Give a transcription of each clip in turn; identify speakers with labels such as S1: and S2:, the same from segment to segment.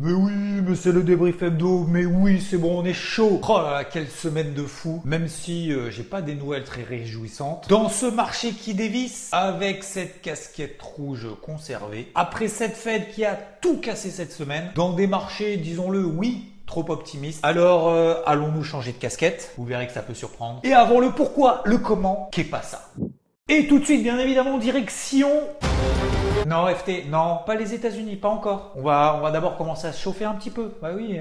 S1: Mais oui, mais c'est le débrief hebdo, mais oui, c'est bon, on est chaud. Oh là là, quelle semaine de fou. Même si j'ai pas des nouvelles très réjouissantes. Dans ce marché qui dévisse, avec cette casquette rouge conservée, après cette Fed qui a tout cassé cette semaine, dans des marchés, disons-le, oui, trop optimistes. Alors, allons-nous changer de casquette? Vous verrez que ça peut surprendre. Et avant le pourquoi, le comment, qu'est pas ça. Et tout de suite, bien évidemment, direction... Non, FT, non, pas les États-Unis, pas encore. On va d'abord commencer à se chauffer un petit peu. Bah oui,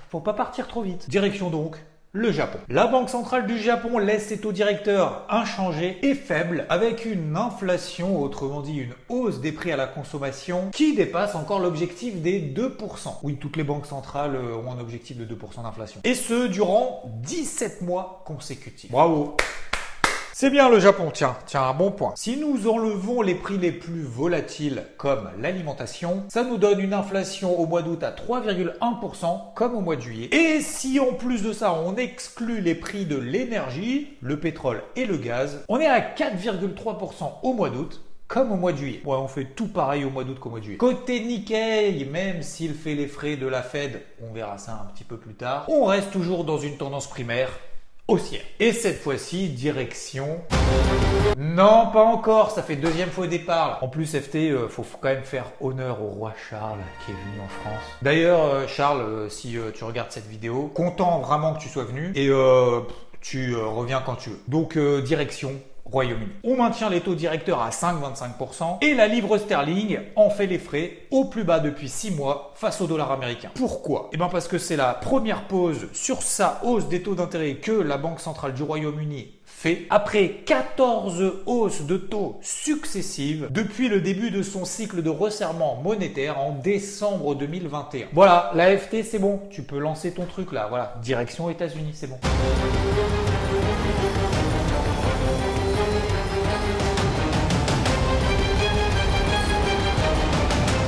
S1: faut pas partir trop vite. Direction donc le Japon. La Banque centrale du Japon laisse ses taux directeurs inchangés et faibles, avec une inflation, autrement dit une hausse des prix à la consommation, qui dépasse encore l'objectif des 2%. Oui, toutes les banques centrales ont un objectif de 2% d'inflation. Et ce, durant 17 mois consécutifs. Bravo! C'est bien le Japon, tiens, un bon point. Si nous enlevons les prix les plus volatiles comme l'alimentation, ça nous donne une inflation au mois d'août à 3,1% comme au mois de juillet. Et si en plus de ça, on exclut les prix de l'énergie, le pétrole et le gaz, on est à 4,3% au mois d'août comme au mois de juillet. Ouais, on fait tout pareil au mois d'août qu'au mois de juillet. Côté Nikkei, même s'il fait les frais de la Fed, on verra ça un petit peu plus tard, on reste toujours dans une tendance primaire haussière. Et cette fois-ci, direction... Non, pas encore, ça fait deuxième fois au départ. En plus, FT, faut quand même faire honneur au roi Charles qui est venu en France. D'ailleurs, Charles, si tu regardes cette vidéo, content vraiment que tu sois venu et tu reviens quand tu veux. Donc, direction... Royaume-Uni. On maintient les taux directeurs à 5,25% et la livre sterling en fait les frais au plus bas depuis 6 mois face au dollar américain. Pourquoi? Eh bien parce que c'est la première pause sur sa hausse des taux d'intérêt que la Banque centrale du Royaume-Uni fait après 14 hausses de taux successives depuis le début de son cycle de resserrement monétaire en décembre 2021. Voilà, la FT c'est bon, tu peux lancer ton truc là, voilà, direction États-Unis, c'est bon.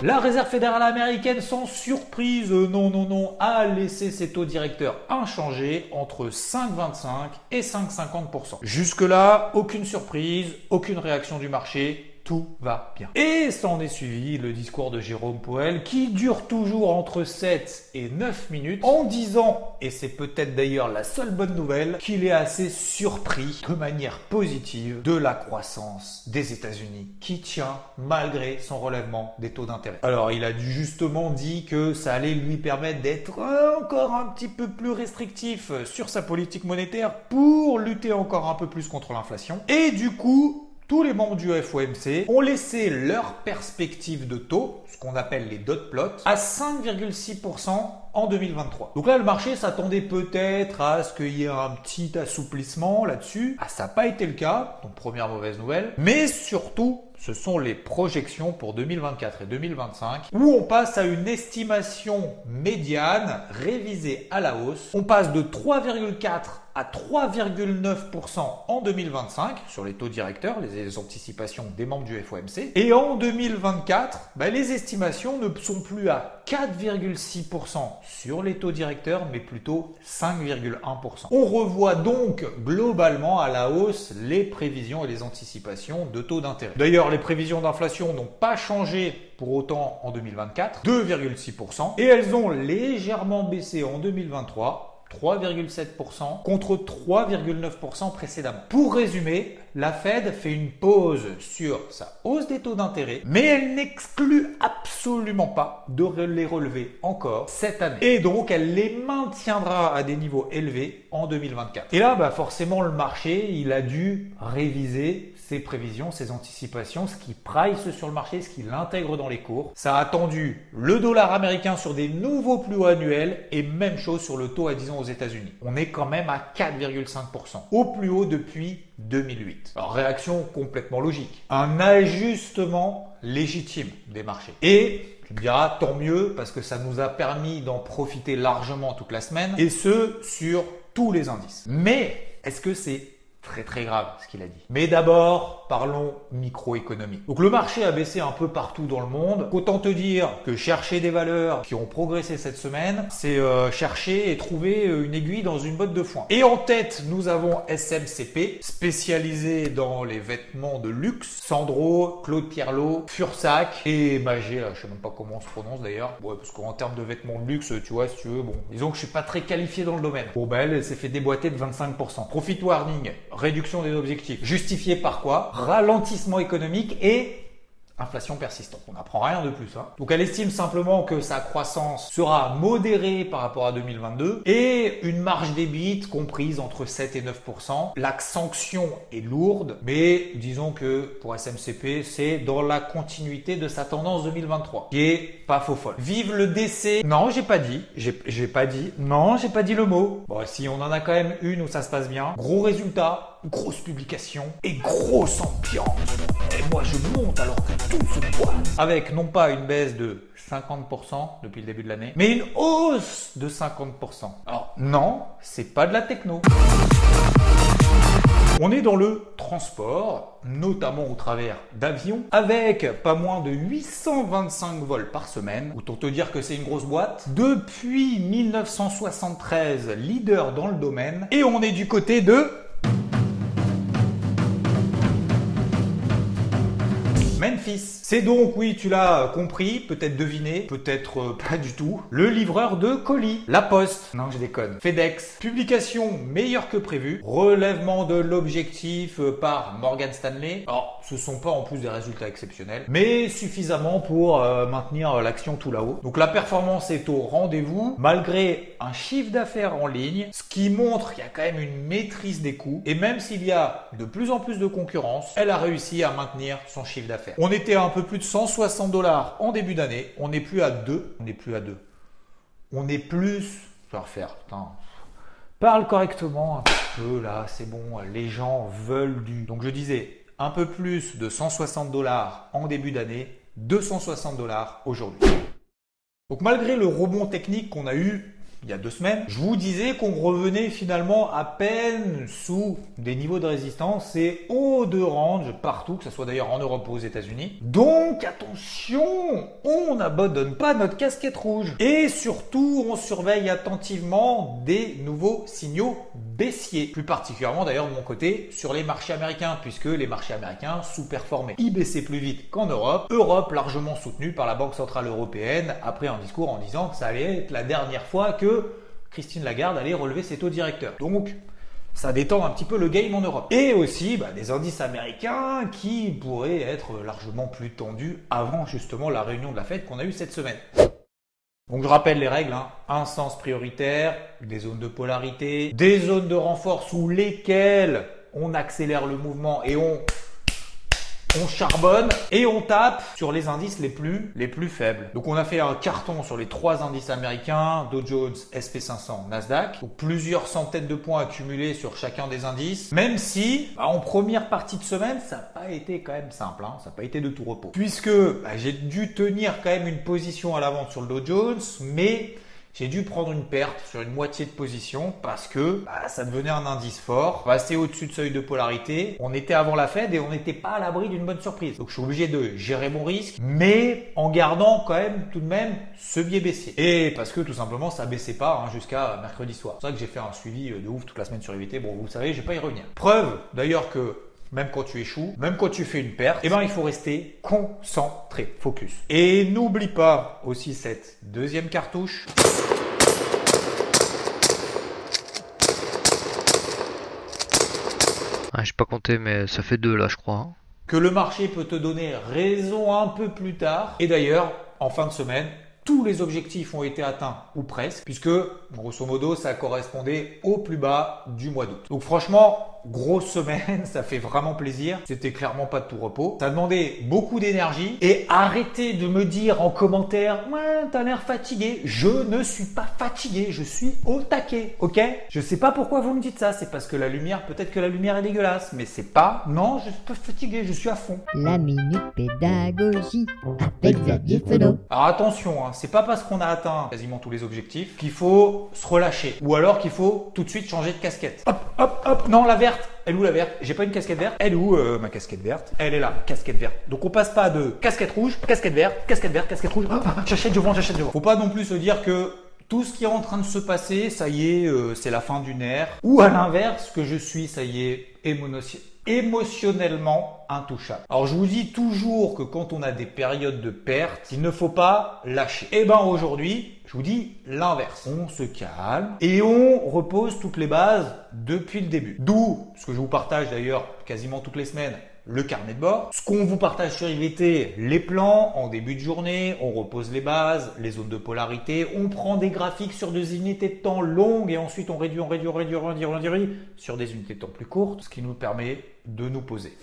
S1: La Réserve fédérale américaine, sans surprise, non, a laissé ses taux directeurs inchangés entre 5,25 et 5,50%. Jusque-là, aucune surprise, aucune réaction du marché. Tout va bien. Et s'en est suivi le discours de Jérôme Powell qui dure toujours entre 7 et 9 minutes en disant, et c'est peut-être d'ailleurs la seule bonne nouvelle, qu'il est assez surpris de manière positive de la croissance des États-Unis qui tient malgré son relèvement des taux d'intérêt. Alors il a justement dit que ça allait lui permettre d'être encore un petit peu plus restrictif sur sa politique monétaire pour lutter encore un peu plus contre l'inflation. Et du coup, tous les membres du FOMC ont laissé leur perspective de taux, ce qu'on appelle les dot plots, à 5,6% en 2023. Donc là, le marché s'attendait peut-être à ce qu'il y ait un petit assouplissement là-dessus. Ah, ça n'a pas été le cas, donc première mauvaise nouvelle. Mais surtout, ce sont les projections pour 2024 et 2025 où on passe à une estimation médiane révisée à la hausse. On passe de 3,4 à 3,9% en 2025 sur les taux directeurs, les anticipations des membres du FOMC. Et en 2024, les estimations ne sont plus à 4,6% sur les taux directeurs, mais plutôt 5,1%. On revoit donc globalement à la hausse les prévisions et les anticipations de taux d'intérêt. D'ailleurs, les prévisions d'inflation n'ont pas changé pour autant en 2024, 2,6%, et elles ont légèrement baissé en 2023, 3,7% contre 3,9% précédemment. Pour résumer, la Fed fait une pause sur sa hausse des taux d'intérêt, mais elle n'exclut absolument pas de les relever encore cette année. Et donc, elle les maintiendra à des niveaux élevés en 2024. Et là, forcément, le marché, il a dû réviser ses prévisions, ses anticipations, ce qui price sur le marché, ce qu'il intègre dans les cours. Ça a attendu le dollar américain sur des nouveaux plus hauts annuels et même chose sur le taux à 10 ans aux États-Unis. On est quand même à 4,5%, au plus haut depuis 2008. Alors, réaction complètement logique. Un ajustement légitime des marchés. Et tu me diras, tant mieux, parce que ça nous a permis d'en profiter largement toute la semaine, et ce, sur tous les indices. Mais, est-ce que c'est très grave ce qu'il a dit? Mais d'abord, parlons microéconomie. Donc le marché a baissé un peu partout dans le monde. Autant te dire que chercher des valeurs qui ont progressé cette semaine, c'est chercher et trouver une aiguille dans une botte de foin. Et en tête, nous avons SMCP, spécialisé dans les vêtements de luxe. Sandro, Claude Pierlot, Fursac et Magé, là, je sais même pas comment on se prononce d'ailleurs. Ouais, parce qu'en termes de vêtements de luxe, tu vois, si tu veux, bon, disons que je suis pas très qualifié dans le domaine. Bon, ben, elle s'est fait déboîter de 25%. Profit warning, réduction des objectifs. Justifié par quoi? Ralentissement économique et inflation persistante. On n'apprend rien de plus. Hein. Donc elle estime simplement que sa croissance sera modérée par rapport à 2022 et une marge d'EBIT comprise entre 7 et 9%. La sanction est lourde, mais disons que pour SMCP, c'est dans la continuité de sa tendance 2023, qui est pas faux folle. Vive le décès. Non, j'ai pas dit. J'ai pas dit. Non, j'ai pas dit le mot. Bon, si on en a quand même une où ça se passe bien. Gros résultat, grosse publication et grosse ambiance. Et moi, je monte alors que tout se pointe. Avec non pas une baisse de 50% depuis le début de l'année, mais une hausse de 50%. Alors non, c'est pas de la techno. On est dans le transport, notamment au travers d'avions, avec pas moins de 825 vols par semaine. Autant te dire que c'est une grosse boîte. Depuis 1973, leader dans le domaine. Et on est du côté de Memphis. C'est donc, oui, tu l'as compris, peut-être deviné, peut-être pas du tout, le livreur de colis. La Poste, non je déconne, FedEx, publication meilleure que prévu, relèvement de l'objectif par Morgan Stanley. Alors, ce sont pas en plus des résultats exceptionnels, mais suffisamment pour maintenir l'action tout là-haut. Donc la performance est au rendez-vous, malgré un chiffre d'affaires en ligne, ce qui montre qu'il y a quand même une maîtrise des coûts. Et même s'il y a de plus en plus de concurrence, elle a réussi à maintenir son chiffre d'affaires. On était à un peu plus de 160 $ en début d'année. On n'est plus à 2. On n'est plus à 2. On est plus... Je vais refaire. Putain. Parle correctement un petit peu là. C'est bon. Les gens veulent du... Donc je disais un peu plus de 160 $ en début d'année. 260 $ aujourd'hui. Donc malgré le rebond technique qu'on a eu il y a 2 semaines, je vous disais qu'on revenait finalement à peine sous des niveaux de résistance et haut de range partout, que ce soit d'ailleurs en Europe ou aux États-Unis. Donc attention, on n'abandonne pas notre casquette rouge. Et surtout, on surveille attentivement des nouveaux signaux baissiers. Plus particulièrement d'ailleurs de mon côté sur les marchés américains, puisque les marchés américains sous-performaient. Ils baissaient plus vite qu'en Europe. Europe largement soutenue par la Banque Centrale Européenne après un discours en disant que ça allait être la dernière fois que Christine Lagarde allait relever ses taux directeurs. Donc, ça détend un petit peu le game en Europe. Et aussi des indices américains qui pourraient être largement plus tendus avant justement la réunion de la Fed qu'on a eue cette semaine. Donc je rappelle les règles, hein. Un sens prioritaire, des zones de polarité, des zones de renfort sous lesquelles on accélère le mouvement et on charbonne et on tape sur les indices les plus faibles. Donc on a fait un carton sur les 3 indices américains, Dow Jones, SP500, Nasdaq. Donc plusieurs centaines de points accumulés sur chacun des indices. Même si en première partie de semaine, ça n'a pas été quand même simple. Hein. Ça n'a pas été de tout repos. Puisque j'ai dû tenir quand même une position à la vente sur le Dow Jones, mais j'ai dû prendre une perte sur une moitié de position parce que ça devenait un indice fort, passé au-dessus de seuil de polarité. On était avant la Fed et on n'était pas à l'abri d'une bonne surprise. Donc je suis obligé de gérer mon risque, mais en gardant quand même tout de même ce biais baissier. Et parce que tout simplement ça baissait pas jusqu'à mercredi soir. C'est pour ça que j'ai fait un suivi de ouf toute la semaine sur EVT. Bon, vous le savez, je vais pas y revenir. Preuve d'ailleurs que même quand tu échoues, même quand tu fais une perte, il faut rester concentré, focus. Et n'oublie pas aussi cette deuxième cartouche.
S2: J'ai pas compté, mais ça fait 2 là, je crois.
S1: Que le marché peut te donner raison un peu plus tard. Et d'ailleurs, en fin de semaine, tous les objectifs ont été atteints ou presque, puisque grosso modo, ça correspondait au plus bas du mois d'août. Donc franchement, grosse semaine, ça fait vraiment plaisir. C'était clairement pas de tout repos. Ça demandait beaucoup d'énergie. Et arrêtez de me dire en commentaire, ouais, t'as l'air fatigué. Je ne suis pas fatigué, je suis au taquet, ok? Je sais pas pourquoi vous me dites ça. C'est parce que la lumière, peut-être que la lumière est dégueulasse, mais c'est pas, non, je suis pas fatigué, je suis à fond.
S3: La minute pédagogie avec Xavier Fenot.
S1: Alors attention, c'est pas parce qu'on a atteint quasiment tous les objectifs qu'il faut se relâcher. Ou alors qu'il faut tout de suite changer de casquette. Hop, hop, hop. Non, l'inverse. verte. Elle est où la verte? J'ai pas une casquette verte. Elle est où ma casquette verte? Elle est là, casquette verte. Donc on passe pas de casquette rouge, casquette verte, casquette rouge. J'achète, je vends, j'achète, je vends. Faut pas non plus se dire que tout ce qui est en train de se passer, ça y est, c'est la fin d'une ère. Ou à l'inverse, que je suis, ça y est, émotionnellement intouchable. Alors je vous dis toujours que quand on a des périodes de perte, il ne faut pas lâcher. Et ben aujourd'hui, je vous dis l'inverse. On se calme et on repose toutes les bases depuis le début. D'où ce que je vous partage d'ailleurs quasiment toutes les semaines, le carnet de bord. Ce qu'on vous partage sur IVT, les plans en début de journée, on repose les bases, les zones de polarité, on prend des graphiques sur des unités de temps longues et ensuite on réduit sur des unités de temps plus courtes, ce qui nous permet de nous poser.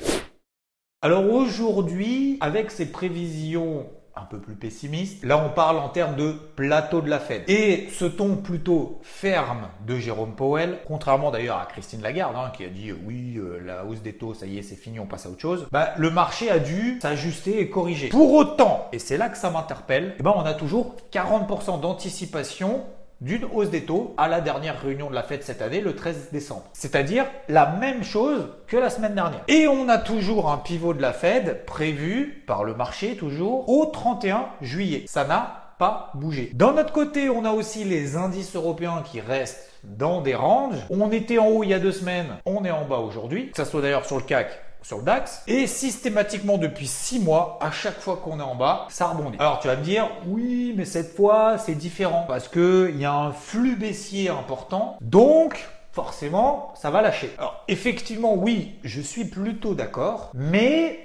S1: Alors aujourd'hui, avec ces prévisions un peu plus pessimiste. Là, on parle en termes de plateau de la Fed. Et ce ton plutôt ferme de Jérôme Powell, contrairement d'ailleurs à Christine Lagarde, qui a dit oui, la hausse des taux, ça y est, c'est fini, on passe à autre chose. Le marché a dû s'ajuster et corriger. Pour autant, et c'est là que ça m'interpelle, on a toujours 40% d'anticipation d'une hausse des taux à la dernière réunion de la Fed cette année, le 13 décembre. C'est-à-dire la même chose que la semaine dernière. Et on a toujours un pivot de la Fed prévu par le marché toujours au 31 juillet. Ça n'a pas bougé. D'un autre côté, on a aussi les indices européens qui restent dans des ranges. On était en haut il y a 2 semaines, on est en bas aujourd'hui. Que ça soit d'ailleurs sur le CAC, sur le DAX, et systématiquement depuis 6 mois, à chaque fois qu'on est en bas, ça rebondit. Alors tu vas me dire, oui, mais cette fois c'est différent parce que il y a un flux baissier important, donc forcément ça va lâcher. Alors effectivement, oui, je suis plutôt d'accord, mais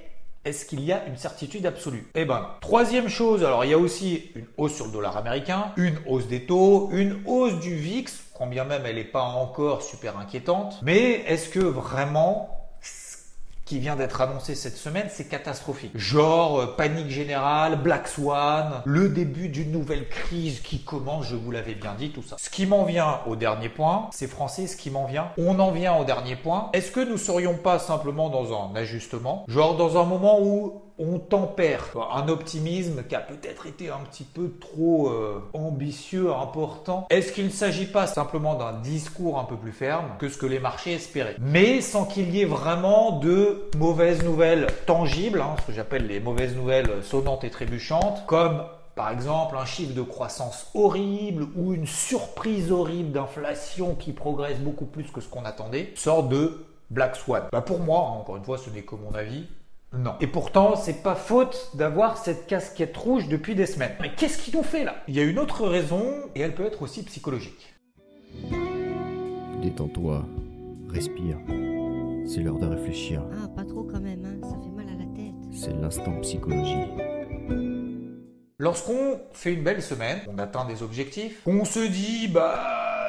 S1: est-ce qu'il y a une certitude absolue? Troisième chose, alors il y a aussi une hausse sur le dollar américain, une hausse des taux, une hausse du VIX, quand bien même elle n'est pas encore super inquiétante, mais est-ce que vraiment qui vient d'être annoncé cette semaine, c'est catastrophique. Genre panique générale, Black Swan, le début d'une nouvelle crise qui commence, je vous l'avais bien dit, tout ça. Ce qui m'en vient au dernier point, c'est français, ce qui m'en vient. On en vient au dernier point. Est-ce que nous serions pas simplement dans un ajustement, genre dans un moment où on tempère un optimisme qui a peut-être été un petit peu trop ambitieux, important. Est-ce qu'il ne s'agit pas simplement d'un discours un peu plus ferme que ce que les marchés espéraient, mais sans qu'il y ait vraiment de mauvaises nouvelles tangibles, ce que j'appelle les mauvaises nouvelles sonnantes et trébuchantes, comme par exemple un chiffre de croissance horrible ou une surprise horrible d'inflation qui progresse beaucoup plus que ce qu'on attendait, sorte de Black Swan. Pour moi, encore une fois, ce n'est que mon avis. Non. Et pourtant, c'est pas faute d'avoir cette casquette rouge depuis des semaines. Mais qu'est-ce qu'ils nous fait là? Il y a une autre raison et elle peut être aussi psychologique.
S4: Détends-toi, respire. C'est l'heure de réfléchir.
S3: Ah, pas trop quand même, ça fait mal à la tête.
S4: C'est l'instant psychologie.
S1: Lorsqu'on fait une belle semaine, on atteint des objectifs, on se dit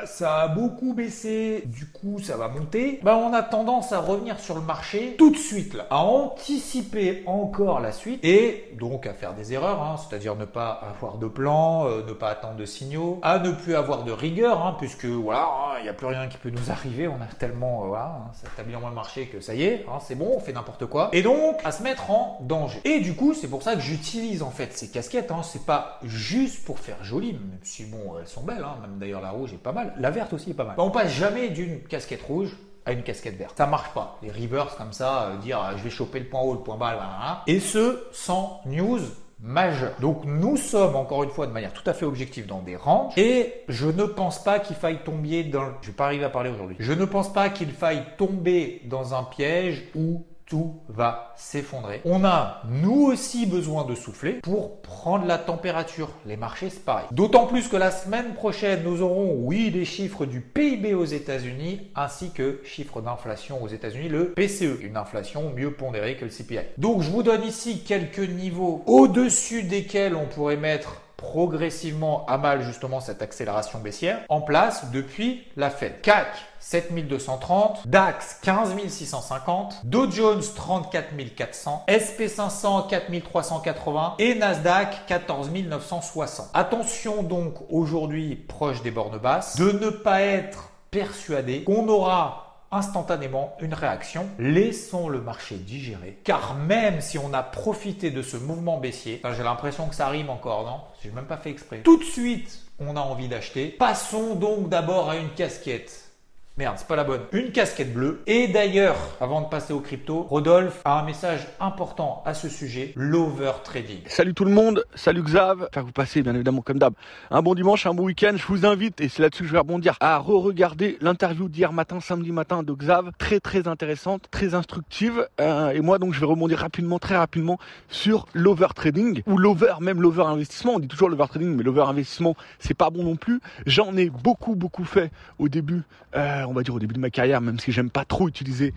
S1: ça a beaucoup baissé, du coup ça va monter, on a tendance à revenir sur le marché tout de suite là, à anticiper encore la suite et donc à faire des erreurs, c'est-à-dire ne pas avoir de plan, ne pas attendre de signaux, à ne plus avoir de rigueur, puisque voilà, il n'y a plus rien qui peut nous arriver, on a tellement ça établit en moins le marché que ça y est, c'est bon, on fait n'importe quoi, et donc à se mettre en danger. Et du coup c'est pour ça que j'utilise en fait ces casquettes, c'est pas juste pour faire joli, même si elles sont belles, même d'ailleurs la rouge est pas mal. La verte aussi est pas mal. On passe jamais d'une casquette rouge à une casquette verte. Ça marche pas. Les reverse comme ça, dire je vais choper le point haut, le point bas, et ce sans news majeure. Donc nous sommes encore une fois de manière tout à fait objective dans des ranges et je ne pense pas qu'il faille tomber dans... Je vais pas arriver à parler aujourd'hui. Je ne pense pas qu'il faille tomber dans un piège où tout va s'effondrer. On a, nous aussi, besoin de souffler pour prendre la température. Les marchés, c'est pareil. D'autant plus que la semaine prochaine, nous aurons, oui, les chiffres du PIB aux États-Unis ainsi que chiffres d'inflation aux États-Unis, le PCE, une inflation mieux pondérée que le CPI. Donc, je vous donne ici quelques niveaux au-dessus desquels on pourrait mettre progressivement à mal justement cette accélération baissière en place depuis la Fed. CAC 7230, DAX 15650, Dow Jones 34400, SP500 4380 et Nasdaq 14960. Attention donc aujourd'hui proche des bornes basses de ne pas être persuadé qu'on aura instantanément une réaction. Laissons le marché digérer, car même si on a profité de ce mouvement baissier, j'ai l'impression que ça rime encore, non? J'ai même pas fait exprès. Tout de suite, on a envie d'acheter. Passons donc d'abord à une casquette Merde, c'est pas la bonne. Une casquette bleue. Et d'ailleurs, avant de passer au crypto, Rodolphe a un message important à ce sujet, l'overtrading.
S5: Salut tout le monde, salut Xav. Enfin, vous passez bien évidemment comme d'hab un bon dimanche, un bon week-end. Je vous invite, et c'est là-dessus que je vais rebondir, à re-regarder l'interview d'hier matin, samedi matin de Xav. Très intéressante, très instructive. Et moi donc je vais rebondir très rapidement sur l'overtrading ou même l'over-investissement. On dit toujours l'overtrading, mais l'over-investissement c'est pas bon non plus. J'en ai beaucoup fait au début, on va dire au début de ma carrière, même si j'aime pas trop utiliser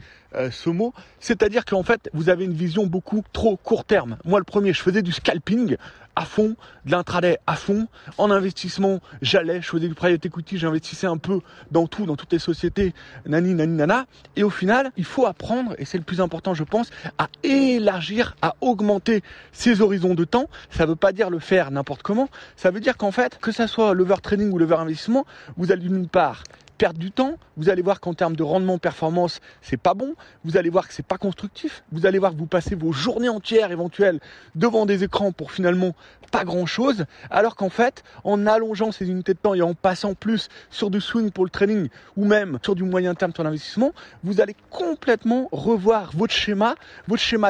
S5: ce mot. C'est-à-dire qu'en fait, vous avez une vision beaucoup trop court terme. Moi, le premier, je faisais du scalping à fond, de l'intraday à fond. En investissement, je faisais du private equity, j'investissais un peu dans toutes les sociétés, nana. Et au final, il faut apprendre, et c'est le plus important, je pense, à élargir, à augmenter ses horizons de temps. Ça veut pas dire le faire n'importe comment. Ça veut dire qu'en fait, que ça soit l'overtrading ou l'overinvestissement, vous allez d'une part perdre du temps, vous allez voir qu'en termes de rendement, performance, c'est pas bon, vous allez voir que c'est pas constructif, vous allez voir que vous passez vos journées entières éventuelles devant des écrans pour finalement pas grand chose, alors qu'en fait, en allongeant ces unités de temps et en passant plus sur du swing pour le trading ou même sur du moyen terme sur l'investissement, vous allez complètement revoir votre schéma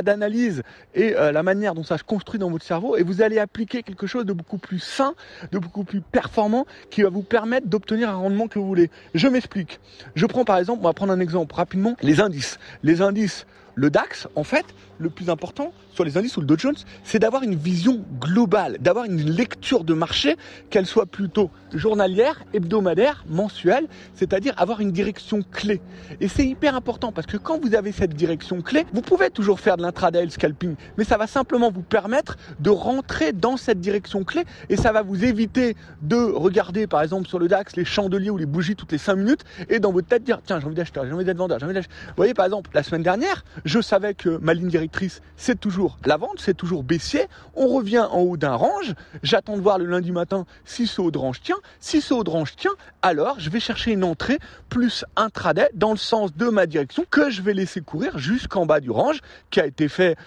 S5: d'analyse et la manière dont ça se construit dans votre cerveau, et vous allez appliquer quelque chose de beaucoup plus sain, de beaucoup plus performant, qui va vous permettre d'obtenir un rendement que vous voulez. Je m'explique. Je prends par exemple, on va prendre un exemple rapidement, les indices. Les indices, le DAX, en fait, le plus important sur les indices ou le Dow Jones, c'est d'avoir une vision globale, d'avoir une lecture de marché, qu'elle soit plutôt journalière, hebdomadaire, mensuelle, c'est-à-dire avoir une direction clé. Et c'est hyper important parce que quand vous avez cette direction clé, vous pouvez toujours faire de l'intraday, le scalping, mais ça va simplement vous permettre de rentrer dans cette direction clé et ça va vous éviter de regarder par exemple sur le DAX les chandeliers ou les bougies toutes les 5 minutes et dans votre tête dire tiens, j'ai envie d'acheter, j'ai envie d'être vendeur, j'ai envie d'acheter. Vous voyez par exemple, la semaine dernière, je savais que ma ligne directrice, c'est toujours la vente, c'est toujours baissier. On revient en haut d'un range. J'attends de voir le lundi matin si ce haut de range tient. Si ce haut de range tient, alors je vais chercher une entrée plus intraday dans le sens de ma direction que je vais laisser courir jusqu'en bas du range qui a été fait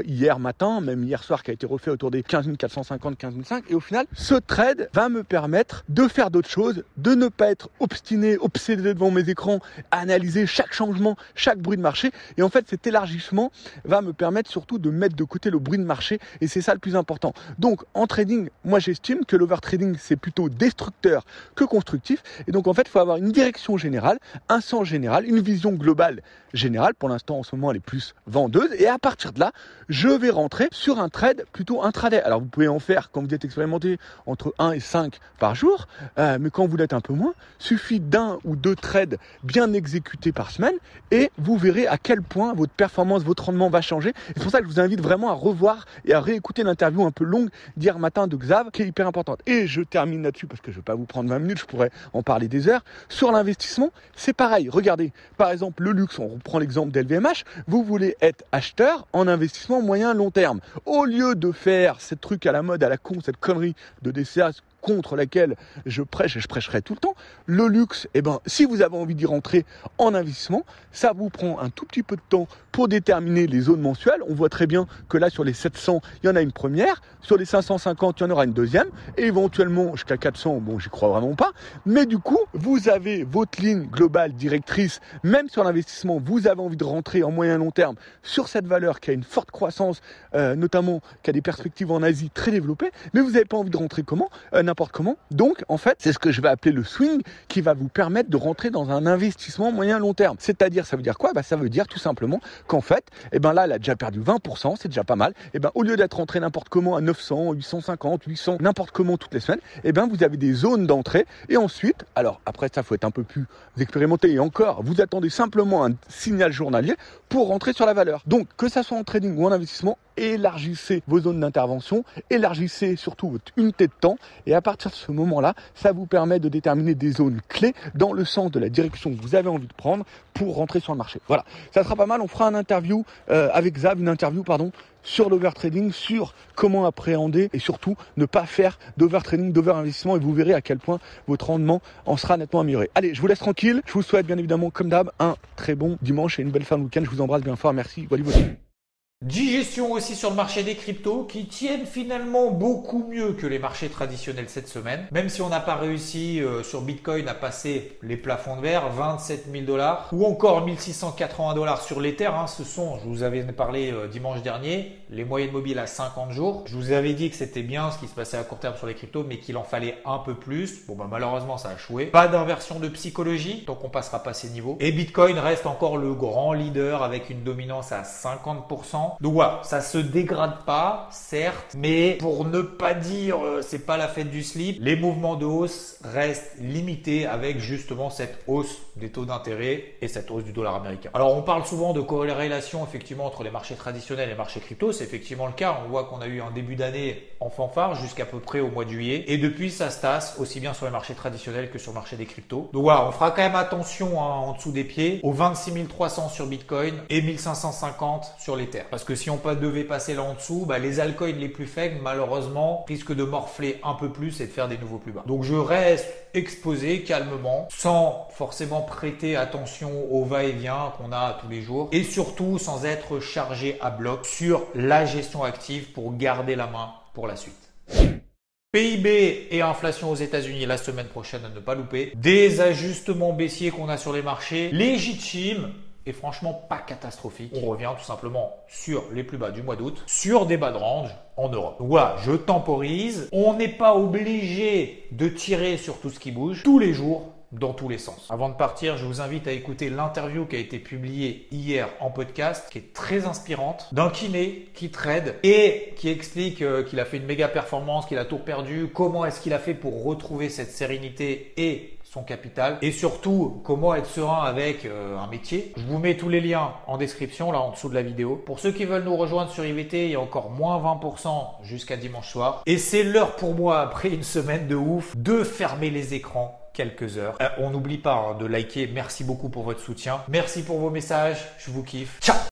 S5: hier matin, même hier soir, qui a été refait autour des 15 450, 15 500. Et au final, ce trade va me permettre de faire d'autres choses, de ne pas être obstiné, obsédé devant mes écrans, à analyser chaque changement, chaque bruit de marché. Et en fait, cet élargissement va me permettre surtout de mettre de côté le bruit de marché et c'est ça le plus important. Donc en trading, moi j'estime que l'overtrading c'est plutôt destructeur que constructif et donc en fait il faut avoir une direction générale, un sens général, une vision globale générale. Pour l'instant en ce moment elle est plus vendeuse et à partir de là je vais rentrer sur un trade plutôt intraday. Alors vous pouvez en faire quand vous êtes expérimenté entre 1 et 5 par jour, mais quand vous l'êtes un peu moins, suffit d'un ou deux trades bien exécutés par semaine et vous verrez à quel point votre performance, votre rendement va changer. Et c'est pour ça que je vous invite vraiment à revoir et à réécouter l'interview un peu longue d'hier matin de Xav qui est hyper importante. Et je termine là-dessus parce que je ne vais pas vous prendre 20 minutes, je pourrais en parler des heures. Sur l'investissement, c'est pareil. Regardez, par exemple, le luxe, on reprend l'exemple d'LVMH, vous voulez être acheteur en investissement moyen long terme. Au lieu de faire ces trucs à la mode, à la con, cette connerie de DCA contre laquelle je prêche et je prêcherai tout le temps, le luxe, si vous avez envie d'y rentrer en investissement, ça vous prend un tout petit peu de temps pour déterminer les zones mensuelles. On voit très bien que là, sur les 700, il y en a une première, sur les 550, il y en aura une deuxième, et éventuellement jusqu'à 400, bon, j'y crois vraiment pas, mais du coup, vous avez votre ligne globale directrice, même sur l'investissement, vous avez envie de rentrer en moyen long terme sur cette valeur qui a une forte croissance, notamment qui a des perspectives en Asie très développées, mais vous n'avez pas envie de rentrer n'importe comment. Donc, en fait, c'est ce que je vais appeler le swing qui va vous permettre de rentrer dans un investissement moyen long terme. C'est-à-dire, ça veut dire quoi ? Ça veut dire tout simplement qu'en fait, là, elle a déjà perdu 20%, c'est déjà pas mal. Au lieu d'être rentré n'importe comment à 900, 850, 800, n'importe comment toutes les semaines, vous avez des zones d'entrée. Et ensuite, alors après ça, faut être un peu plus expérimenté. Et encore, vous attendez simplement un signal journalier pour rentrer sur la valeur. Donc, que ça soit en trading ou en investissement, élargissez vos zones d'intervention, élargissez surtout votre unité de temps et à partir de ce moment-là, ça vous permet de déterminer des zones clés dans le sens de la direction que vous avez envie de prendre pour rentrer sur le marché. Voilà, ça sera pas mal, on fera une interview avec Xav, sur l'overtrading, sur comment appréhender et surtout ne pas faire d'overtrading, d'overinvestissement et vous verrez à quel point votre rendement en sera nettement amélioré. Allez, je vous laisse tranquille, je vous souhaite bien évidemment comme d'hab un très bon dimanche et une belle fin de week-end, je vous embrasse bien fort, merci, voilà.
S1: Digestion aussi sur le marché des cryptos qui tiennent finalement beaucoup mieux que les marchés traditionnels cette semaine. Même si on n'a pas réussi sur Bitcoin à passer les plafonds de verre, 27 000 $ ou encore 1680 $ sur l'Ether. Ce sont, je vous avais parlé dimanche dernier, les moyennes mobiles à 50 jours. Je vous avais dit que c'était bien ce qui se passait à court terme sur les cryptos, mais qu'il en fallait un peu plus. Bon, malheureusement, ça a échoué. Pas d'inversion de psychologie, donc on passera pas ces niveaux. Et Bitcoin reste encore le grand leader avec une dominance à 50%. Donc voilà, ça se dégrade pas, certes, mais pour ne pas dire c'est pas la fête du slip, les mouvements de hausse restent limités avec justement cette hausse des taux d'intérêt et cette hausse du dollar américain. Alors on parle souvent de corrélation effectivement entre les marchés traditionnels et les marchés crypto, c'est effectivement le cas. On voit qu'on a eu un début d'année en fanfare jusqu'à peu près au mois de juillet et depuis ça se tasse aussi bien sur les marchés traditionnels que sur le marché des cryptos. Donc voilà, on fera quand même attention en dessous des pieds aux 26 300 sur Bitcoin et 1550 sur l'Ether. Parce que si on devait passer là en dessous, les altcoins les plus faibles, malheureusement, risquent de morfler un peu plus et de faire des nouveaux plus bas. Donc je reste exposé calmement, sans forcément prêter attention au va-et-vient qu'on a tous les jours et surtout sans être chargé à bloc sur la gestion active pour garder la main pour la suite. PIB et inflation aux États-Unis la semaine prochaine à ne pas louper. Des ajustements baissiers qu'on a sur les marchés, légitimes. Et franchement pas catastrophique. On revient tout simplement sur les plus bas du mois d'août, sur des bas de range en Europe. Donc voilà, je temporise. On n'est pas obligé de tirer sur tout ce qui bouge tous les jours, dans tous les sens. Avant de partir, je vous invite à écouter l'interview qui a été publiée hier en podcast, qui est très inspirante, d'un kiné qui trade et qui explique qu'il a fait une méga performance, qu'il a tout perdu, comment est-ce qu'il a fait pour retrouver cette sérénité et son capital et surtout comment être serein avec un métier. Je vous mets tous les liens en description là en dessous de la vidéo. Pour ceux qui veulent nous rejoindre sur IVT, il y a encore moins 20% jusqu'à dimanche soir. Et c'est l'heure pour moi après une semaine de ouf de fermer les écrans quelques heures. On n'oublie pas de liker. Merci beaucoup pour votre soutien. Merci pour vos messages. Je vous kiffe. Ciao!